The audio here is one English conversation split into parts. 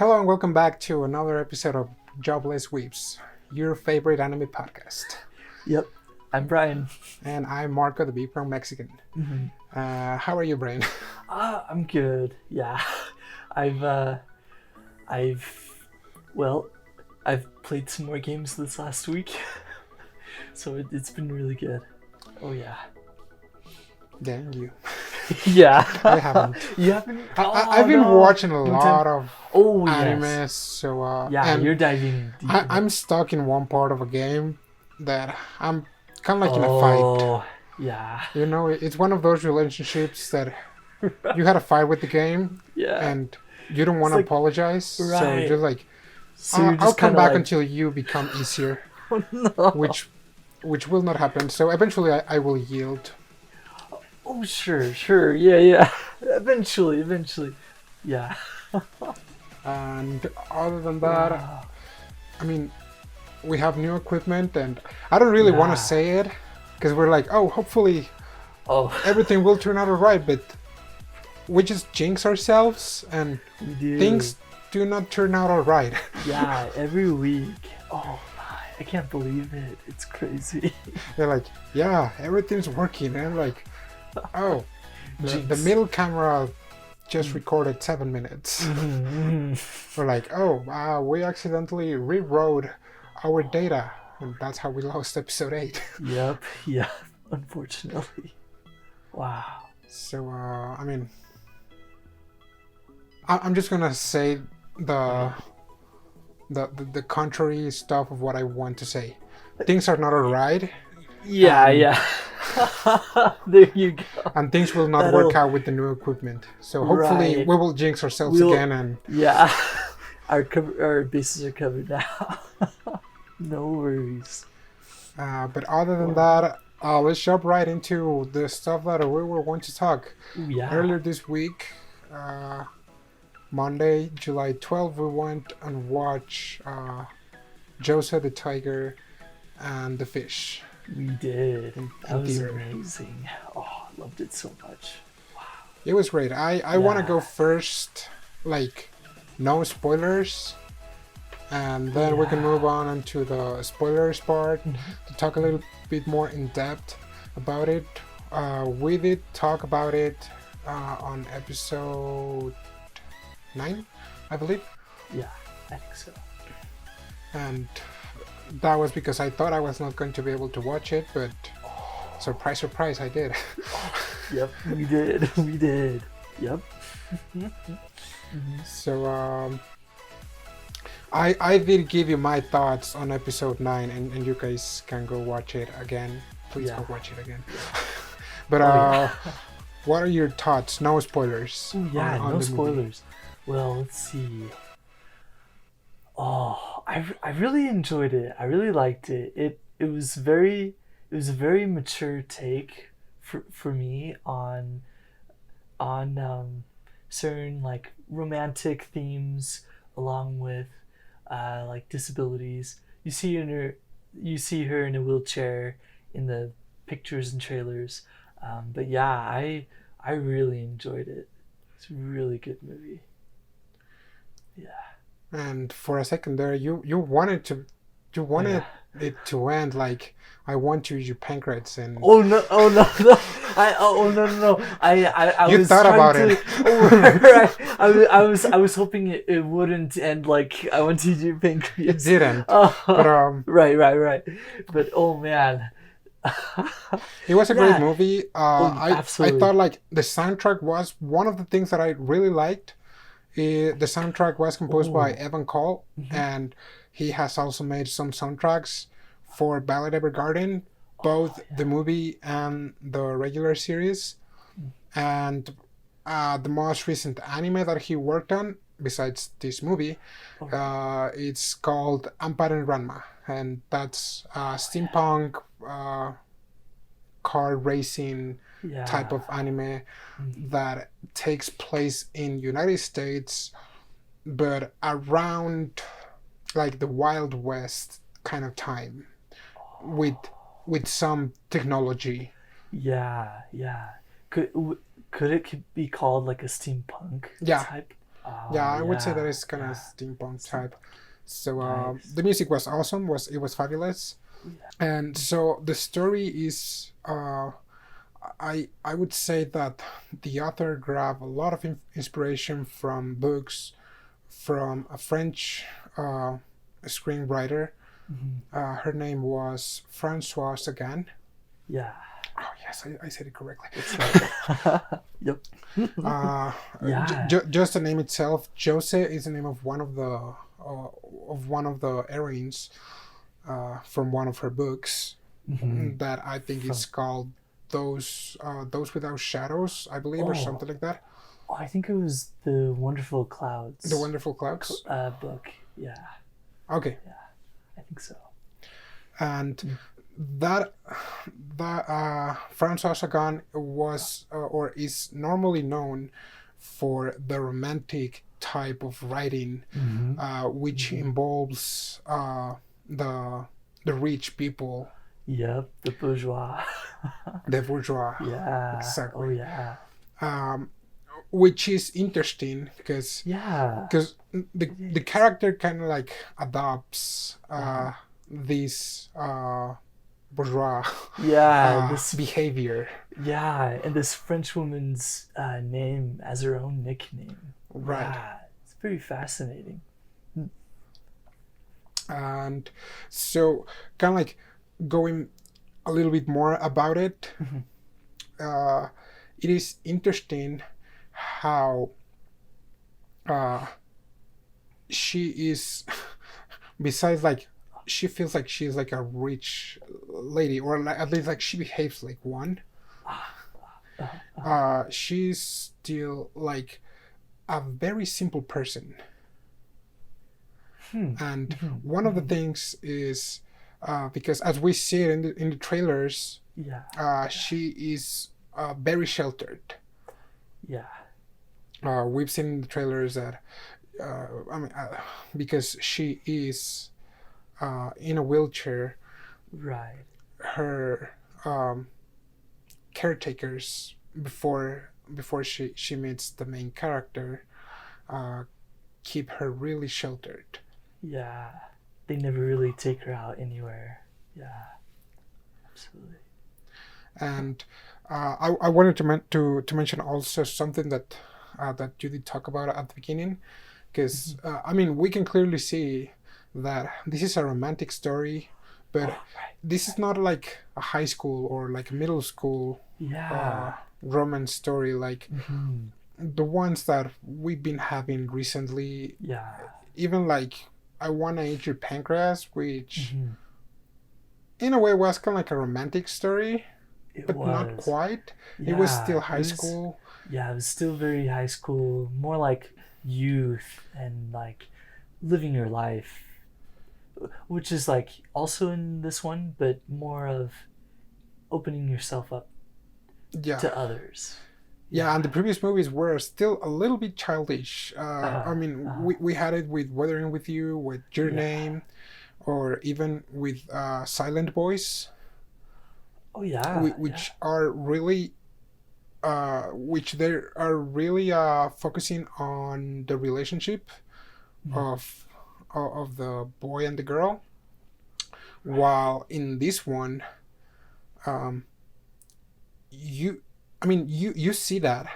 Hello and welcome back to another episode of Jobless Weebs, your favorite anime podcast. Yep, I'm Brian. And I'm Marco, the Beep from Mexican. Mm-hmm. How are you, Brian? I'm good. Yeah, I've I've played some more games this last week, so it's been really good. Oh yeah. Dang you. Yeah. I haven't. You haven't? I've been watching a lot of anime, yes. so Yeah, you're diving deep. I'm stuck in one part of a game that I'm kind of like in a Oh, fight. yeah. You know, it's one of those relationships that you had a fight with the game, Yeah. and you don't want to apologize, so right. you're just like, So you're just I'll come back like, until you become easier, oh, no. which will not happen. So eventually, I will yield. Oh, sure. Yeah. Eventually. Yeah. And other than that, I mean, we have new equipment, and I don't really want to say it because we're like, oh, hopefully, everything will turn out alright. But we just jinx ourselves, and things do not turn out alright. Yeah, every week. Oh my, I can't believe it. It's crazy. They're like, yeah, everything's working, and I'm like, oh, the middle camera just recorded 7 minutes. We're like, oh, we accidentally rewrote our data, and that's how we lost episode 8. Yep, unfortunately. Wow. So, I mean, I'm just gonna say the contrary stuff of what I want to say. Things are not alright. Yeah. There you go. And things will not work out with the new equipment. So hopefully we will jinx ourselves again. And yeah, our bases are covered now. No worries. But other than that, let's jump right into the stuff that we were going to talk. Yeah. Earlier this week, Monday, July 12th, we went and watched Josee the Tiger and the Fish. We did. That was amazing. Oh, I loved it so much. Wow. It was great. I want to go first, like, no spoilers, and then we can move on into the spoilers part to talk a little bit more in depth about it. We did talk about it on episode 9, I believe. Yeah, I think so. And that was because I thought I was not going to be able to watch it, but surprise, I did. Yep, we did. Yep. So I did give you my thoughts on episode 9, and you guys can go watch it again. Please go watch it again. But what are your thoughts? No spoilers. No spoilers. Well, let's see. Oh, I really enjoyed it. I really liked it. It was a very mature take for me on certain like romantic themes, along with like disabilities. You see her in a wheelchair in the pictures and trailers. But yeah, I really enjoyed it. It's a really good movie. Yeah. And for a second there, you wanted it to end like, I want to use your pancreas, and no. No. I you was thought about it. I was hoping it wouldn't end like I want to use your pancreas. It didn't. But right. But oh man. It was a great movie. Absolutely. I thought like the soundtrack was one of the things that I really liked. The soundtrack was composed by Evan Cole, and he has also made some soundtracks for Ballad Evergarden, both the movie and the regular series. And the most recent anime that he worked on, besides this movie, it's called Amparen Ranma, and that's steampunk car racing type of anime that takes place in United States, but around like the Wild West kind of time, with some technology. Yeah. Could it be called like a steampunk type? Yeah, Oh I would say that yeah, it's kind of yeah. steampunk type. So Nice. the music was awesome. It was fabulous, and so the story is. I would say that the author grabbed a lot of inspiration from books from a French screenwriter. Mhm. Her name was Francois Sagan. Yeah, Oh yes, I said it correctly. that's right. Yep. Uh, Yeah. just the name itself, Josee is the name of one of the heroines from one of her books Hmm. that I think From is called those without shadows, I believe, or oh, something like that. oh, I think it was the Wonderful The Clouds Wonderful Clouds. book. Yeah, Okay, yeah, I think so. and Mm. that Francois Sagan was or is normally known for the romantic type of writing, Mm-hmm. which Mm-hmm. involves the the rich people, Yep, the bourgeois. the bourgeois, Yeah. Oh exactly. yeah. Um, which is interesting because Yeah. the It the is. character kind of like adopts Uh-huh. this bourgeois Yeah. This. behavior, Yeah, and this French woman's name as her own nickname. right? Yeah, it's pretty fascinating. And so, kind of like going a little bit more about it, Mhm. uh, it is interesting how uh, she is, besides like, she feels like she's like a rich lady, or like, at least like she behaves like one. She's still like a very simple person. Hmm. And Mhm. one of the Mhm. things is because as we see it in the trailers, Yeah. she is very sheltered. Yeah. We've seen in the trailers that I mean, because she is in a wheelchair, Right. her caretakers before she meets the main character uh, keep her really sheltered. Yeah. They never really take her out anywhere. Yeah. Absolutely. And I wanted to mention also something that you did talk about at the beginning, because Mhm. I mean we can clearly see that this is a romantic story, but Oh, right. this is not like a high school or like a middle school Yeah. romance story like Hmm. the ones that we've been having recently. Yeah. Even like I Wanna Eat Your Pancreas, which Hmm. in a way was kind of like a romantic story, It but not was. quite. It was still Yeah. It high was. school. Yeah. It was still very high school, more like youth and like living your life, which is like also in this one, but more of opening yourself up Yeah. to others. Yeah, and Yeah. the previous movies were still a little bit childish. I Uh, mean, uh, we had it with Weathering with You, with Your yeah. Name, or even with Silent Boys, Oh yeah. Yeah. which are really, which they are really focusing on the relationship Mm. of of the boy and the girl. Right. While in this one, um, you, I mean, you see that,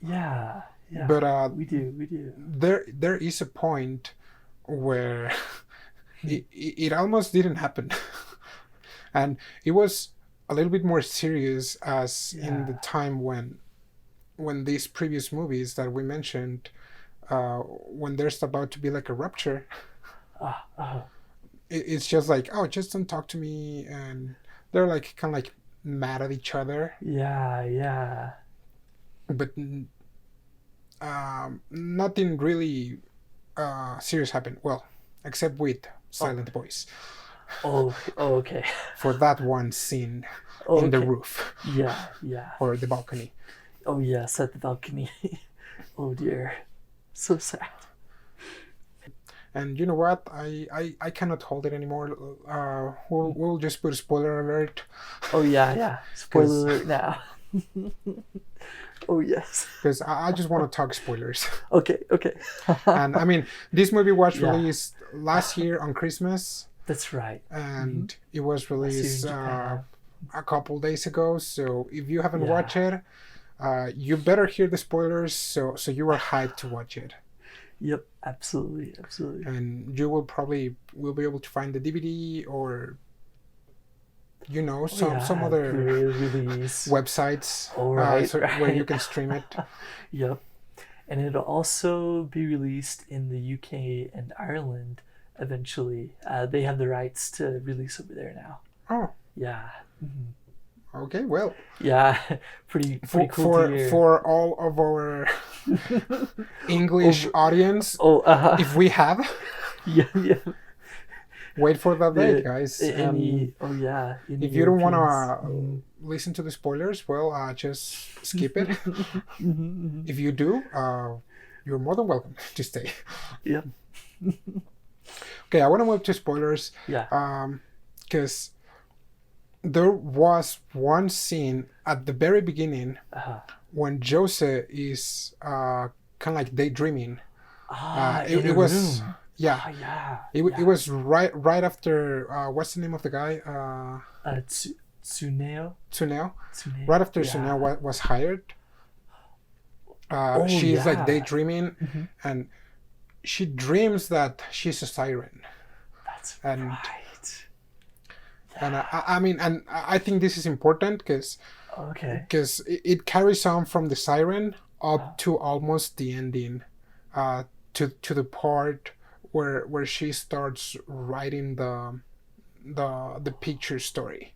Yeah. Yeah. but We do. We do. there is a point where it almost didn't happen. And it was a little bit more serious as in the Yeah. time when these previous movies that we mentioned, when there's about to be like a rupture, Uh, uh, it's just like, oh, just don't talk to me, and they're like kind of like mad at each other, yeah. Yeah. but nothing really serious happened. Well, except with Oh. Silent Boys Oh. Oh. Okay. for that one scene Oh, in the okay. roof Yeah. Yeah. or the balcony. Oh yes, at the balcony. Oh dear. So sad. And you know what? I cannot hold it anymore. We'll just put a spoiler alert Oh yeah. Yeah. Spoiler because alert now. Oh yes. because I just want to talk spoilers. Okay. And I mean, this movie was Yeah. released last year on Christmas, That's right. and it was Last year in released Japan. a couple days ago. So if you haven't Yeah. watched it, you better hear the spoilers so you are hyped to watch it. Yep. Absolutely. And you will be able to find the DVD or some other release websites right. where you can stream it. Yep. And it'll also be released in the UK and Ireland eventually. They have the rights to release over there now. Oh, Yeah. okay. Well, Yeah. Pretty cool to hear. for all of our English audience, if we have, yeah. wait for that day, guys. If If you don't want to listen to the spoilers, well, just skip it. If you do, you're more than welcome to stay. Yep. Okay, I want to move to spoilers. Yeah. Because there was one scene at the very beginning when Josee is kind of like daydreaming. It was room. yeah. Yeah. It was right after what's the name of the guy? Tsuneo. Tsuneo. Right after Tsuneo was hired. She's like daydreaming, and she dreams that she's a siren. That's and right. and I mean, and I think this is important because Okay. it carries on from the siren up to almost the ending, to the part where she starts writing the picture story.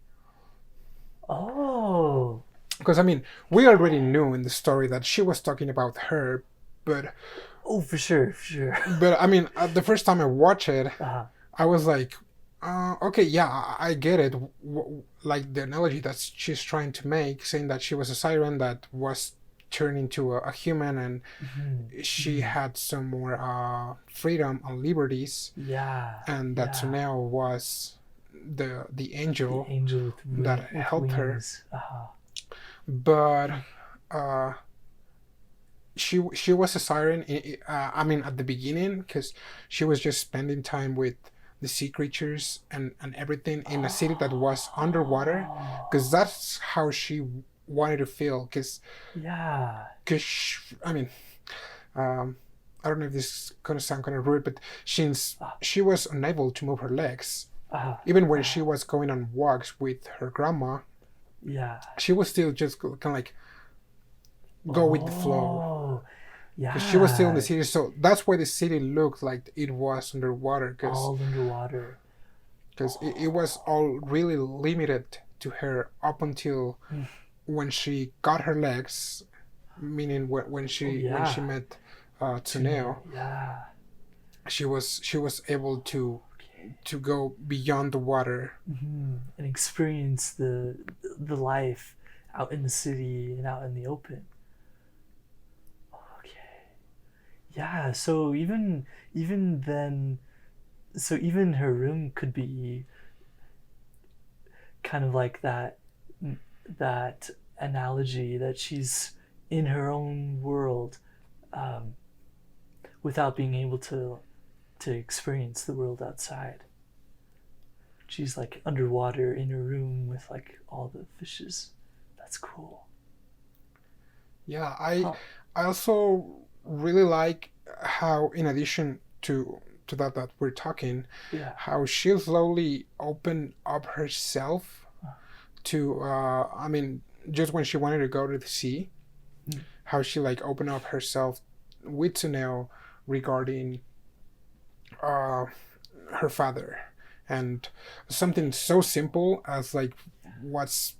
Oh. Because I mean, we already knew in the story that she was talking about her, but Oh, for sure. but I mean, the first time I watched it, Uh-huh. I was like, okay, yeah, I get it. Like the analogy that she's trying to make, saying that she was a siren that was turned into a human, and she had some more freedom and liberties, Yeah. and that Tsuneo was the angel, that helped her. But she was a siren. I mean, at the beginning, because she was just spending time with the sea creatures and everything in a city that was underwater, because that's how she wanted to feel. Because I mean, I don't know if this is gonna sound kind of rude, but since she was unable to move her legs, even when she was going on walks with her grandma, she was still just kind of like go with the flow. Yeah. Because she was still in the city, so that's why the city looked like it was underwater. All underwater. Because it was all really limited to her up until when she got her legs, meaning when she met Tsuneo. Yeah. She was able to go beyond the water and experience the life out in the city and out in the open. Yeah, so even then, so even her room could be kind of like that analogy that she's in her own world, without being able to experience the world outside. She's like underwater in her room with like all the fishes. That's cool. Yeah, I also really like how, in addition to that we're talking, how she slowly opened up herself to I mean, just when she wanted to go to the sea, how she like opened up herself with Tsuneo regarding her father, and something so simple as like what's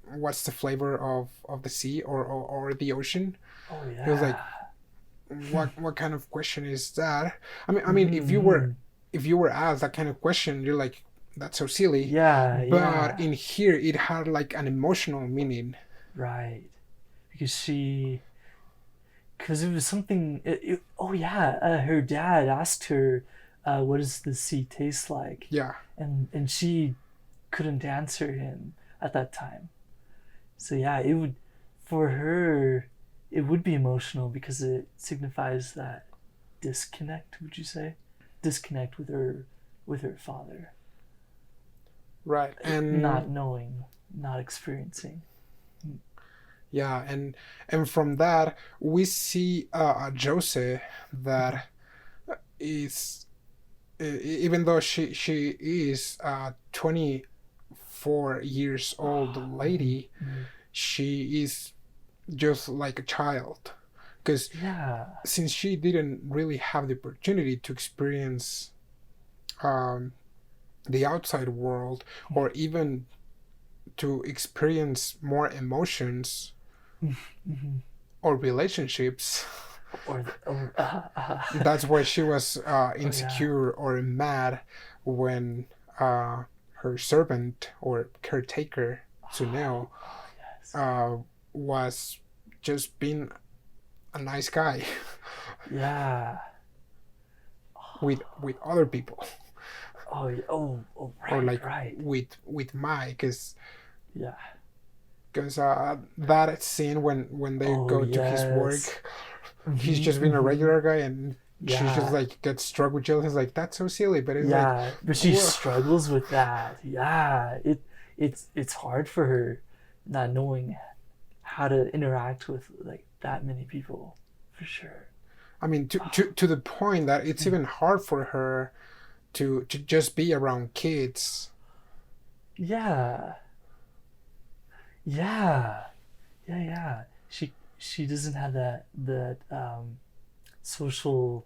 the flavor of the sea or the ocean. It was like, what kind of question is that? I mean, if you were asked that kind of question, you're like, that's so silly. But in here, it had like an emotional meaning. Right, because it was something. Her dad asked her, "What does the sea taste like?" Yeah, and she couldn't answer him at that time. So yeah, it would, for her, it would be emotional because it signifies that disconnect. Would you say disconnect with her father, Right. not And knowing, not experiencing. yeah, and from that we see a Jose Mhm. that is even though she is a 24 years old Mhm. lady, Mhm. she is just like a child, because Yeah. since she didn't really have the opportunity to experience um, the outside world, or even to experience more emotions Mhm. or relationships, Or that's why she was oh yeah. insecure or mad when her servant or caretaker Tsuneo Oh yes. uh, was just being a nice guy Yeah. with other people, Oh yeah. Oh or right, like right. with Mai, Yeah. because that scene when they Oh go to his yes. work, he's Mhm. just being a Mhm. regular guy, and she's just Yeah. like gets struck with jealousy. Like, that's so silly, but it's like, Yeah. But she whoa. struggles with that. Yeah. It's hard for her not knowing how to interact with like that many people, for sure. I mean, to the point that it's even hard for her to just be around kids. Yeah. Yeah. Yeah. Yeah. She doesn't have that social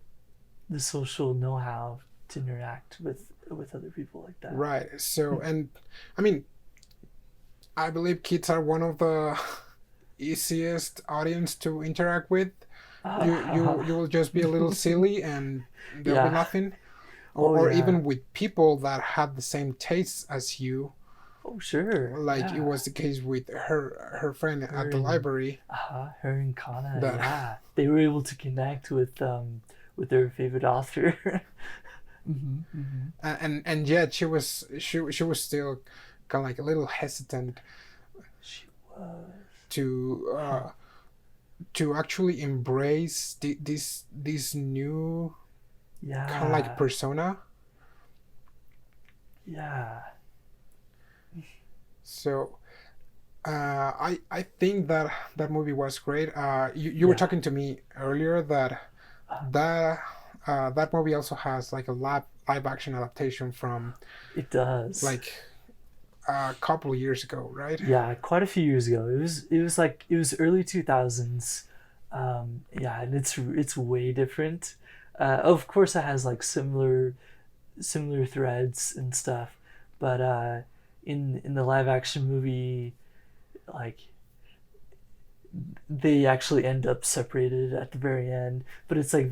the social know-how to interact with other people like that. Right. So, and I mean, I believe kids are one of the easiest audience to interact with. You will just be a little silly and there'll be Yeah. nothing. Oh Or yeah. even with people that have the same tastes as you, Oh sure. like it Yeah. was the case with her friend at Her the and library. her and Kana. That Yeah. They were able to connect with their favorite author. and yet she was still kind of like a little hesitant She was. to Huh. to actually embrace this new kind of like Yeah. persona. Yeah. So I think that that movie was great. You were Yeah. talking to me earlier that that that movie also has like a live action adaptation from It does. like a couple of years ago, right? Yeah, quite a few years ago. It was early 2000s. Yeah, and it's way different. Of course, it has like similar threads and stuff, but in the live action movie, like they actually end up separated at the very end. But it's like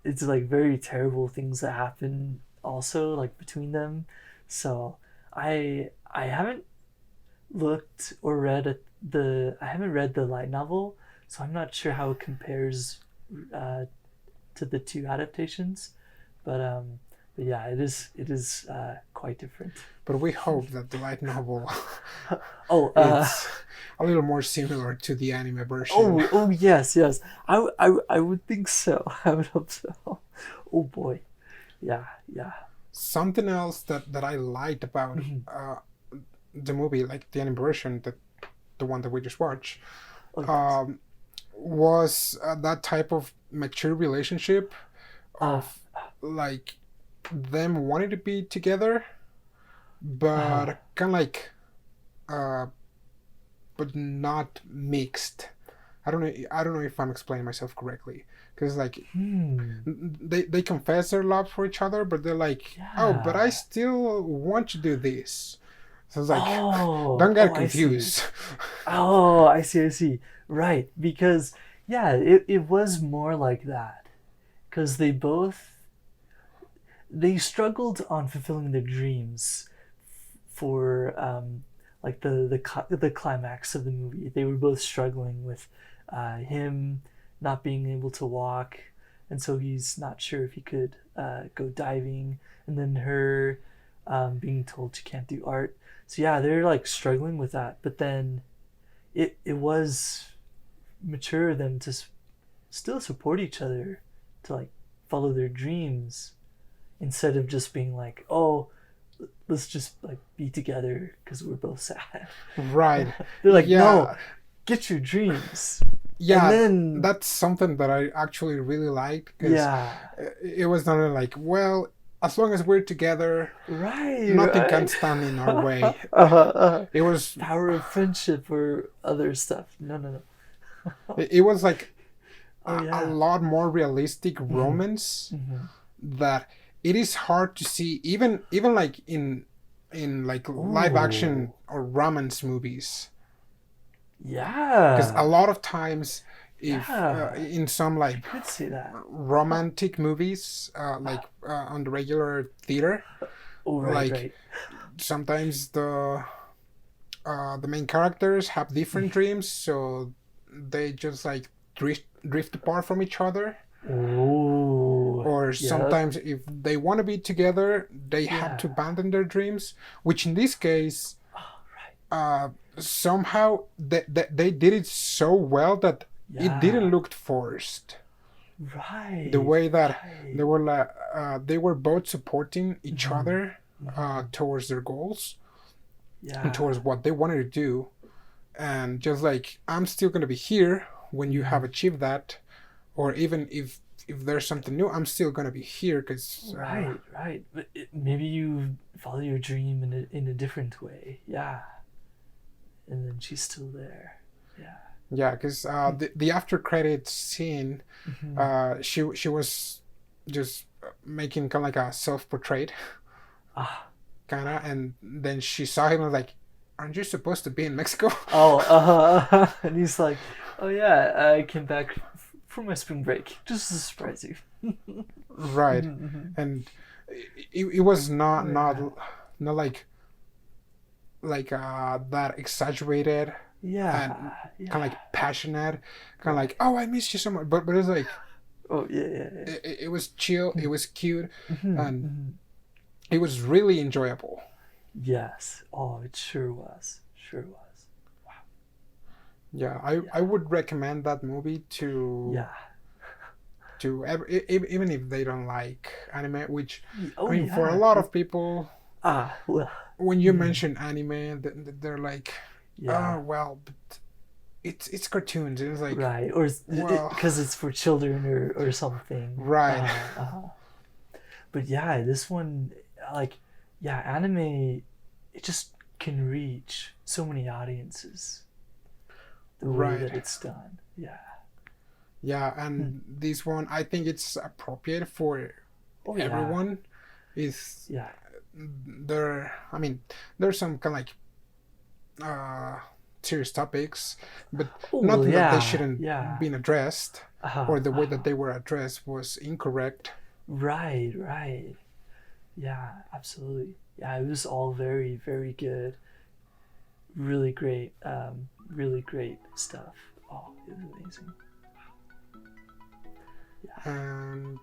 it's like very terrible things that happen also like between them. So I haven't looked or read I haven't read the light novel, so I'm not sure how it compares uh, to the two adaptations. But but yeah, it is quite different. But we hope that the light novel Oh it's a little more similar to the anime version. oh yes yes. I would think so. I would hope so. Oh boy, yeah yeah. Something else that I liked about Mhm. the movie, like the anime version, that the one that we just watched, Oh yes. um, was that type of mature relationship Uh of like them wanting to be together, uh but kind of like, uh, but not mixed. I don't know. I don't know if I'm explaining myself correctly. Because like hmm. they confess their love for each other, but they're like, oh, but I Yeah. still want to do this. So it's like, Oh don't oh get I see. confused. Oh, I see. Right, because yeah, it was more like that. Because they struggled on fulfilling their dreams for like the climax of the movie. They were both struggling with him not being able to walk, and so he's not sure if he could go diving, and then her being told she can't do art. So yeah, they're like struggling with that. But then it was mature them to still support each other, to like follow their dreams, instead of just being like, oh, let's just like be together because we're both sad. Right. They're like, Yeah. no, get your dreams. Yeah, And then that's something that I actually really liked. 'Cause yeah, it was not like, well, as long as we're together, right, nothing right. can stand in our way. It was Power of friendship or other stuff. No. it was like Oh a yeah. lot more realistic romance that it is hard to see even like in like live action or romance movies. Because a Yeah. lot of times, if Yeah. in some like Could see that. romantic movies, like on the regular theater, Oh right, like right. sometimes the main characters have different dreams, so they just like drift apart from each other. Oh. Or Yep. sometimes if they want to be together, they have to Yeah. abandon their dreams, which in this case, Oh, right. somehow they did it so well that it didn't Yeah. look forced. Right. The way that right. they were both supporting each other Mhm. towards their goals Yeah. and towards what they wanted to do, and just like, I'm still gonna be here when you have achieved that, or even if there's something new, I'm still gonna be here because Right. But maybe you follow your dream in a different way. Yeah. And then she's still there. Yeah. yeah, because the after credits scene, she was just making kind of like a self-portrait, Ah. kind of, and then she saw him and was like, aren't you supposed to be in Mexico? Oh, and he's like, oh yeah, I came back for my spring break just to surprise you. Right. And it was not like that exaggerated Yeah. and kind of like passionate, kind of like, oh, I miss you so much, but it's like, Oh yeah. it was chill, it was cute, Mm-hmm. and it was really enjoyable. Yes. Oh, it sure was. Yeah, I would recommend that movie to Yeah. even if they don't like anime, which Oh, I mean, yeah. for a lot of people, Well. when you mention anime, they're like, Yeah. oh well, but it's cartoons. It's like, Right. Or well, because it's for children or something. right. But yeah, this one, like, yeah, anime, it just can reach so many audiences. The way Right. that it's done. Yeah. Yeah, and this one, I think it's appropriate for Oh, yeah. everyone. Is Yeah. I mean, there's some kind of like serious topics, but Oh, not that yeah. they shouldn't Yeah. been addressed, or the way that they were addressed was incorrect. Right. Yeah, absolutely. Yeah, it was all very, very good. Really great stuff. Oh, it was amazing. And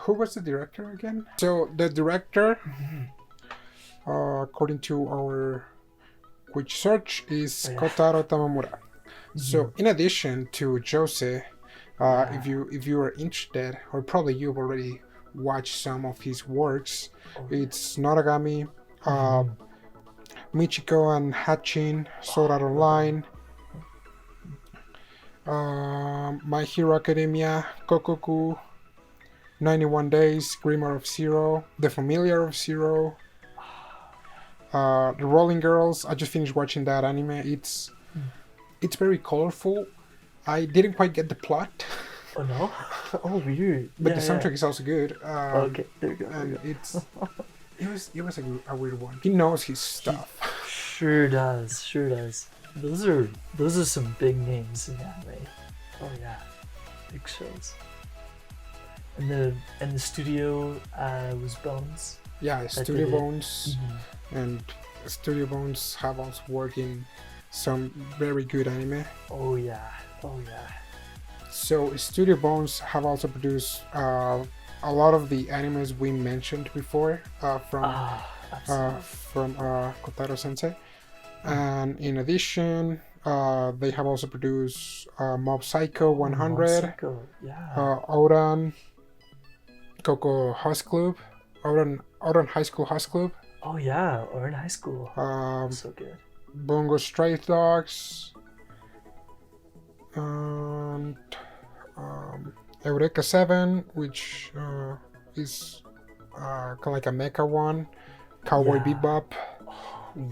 who was the director again? So the director, according to our quick search, is Kotaro Tamamura. So in addition to Josee, if you are interested, or probably you've already watched some of his works, it's Noragami, Michiko and Hatchin, Sword Art Online, My Hero Academia, Kokoku, 91 Days, Grimoire of Zero, The Familiar of Zero, The Rolling Girls. I just finished watching that anime. It's very colorful. I didn't quite get the plot. Oh no? Oh, weird. But the soundtrack is also good. Okay, there you go. And it was a weird one. He knows his stuff. Sure does. Those are some big names in anime. Oh yeah, big shows. And the studio was Bones. Yeah, Studio Bones, and Studio Bones have also worked in some very good anime. Oh yeah. So Studio Bones have also produced a lot of the animes we mentioned before from Kotaro Sensei, and in addition, They have also produced Mob Psycho Mob 100, Psycho, yeah. Ouran Coco House Club, Ouran High School House Club, Oh yeah, or in high school. So good. Bungo Stray Dogs, and Eureka 7, which is kind of like a mecha one, Cowboy Yeah. Bebop,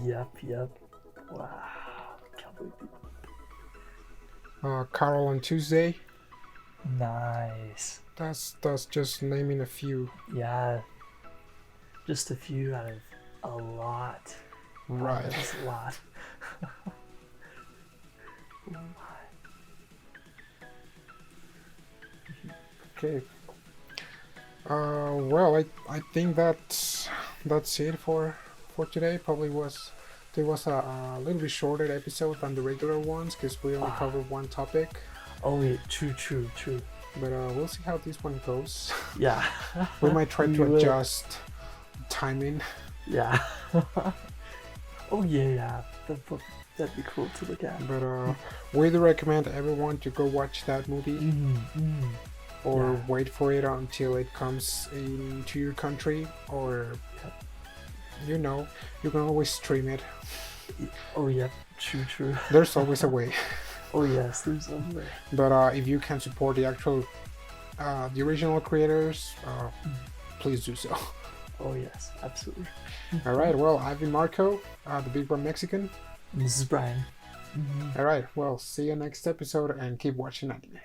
Yep. Wow. Cowboy Bebop. Carol on Tuesday. Nice. That's just naming a few. Yeah. Just a few out of a lot. Right. Wow, that's a lot. Oh my. Okay. Well, I think that's it for today. Probably there was a little bit shorter episode than the regular ones because we only covered one topic. Oh yeah, true. But we'll see how this one goes. Yeah. We might try We to will. adjust timing. Yeah. Oh yeah. That'd be cool to look at. But we do recommend everyone to go watch that movie. Or Yeah. wait for it until it comes into your country, or you can always stream it. Oh yeah, true. There's always a way. Oh yes, there's a way. But if you can support the actual the original creators, please do so. Oh yes, absolutely. All right, well, I've been Marco, the Big Brown Mexican. This is Brian. All right, well, see you next episode and keep watching anime.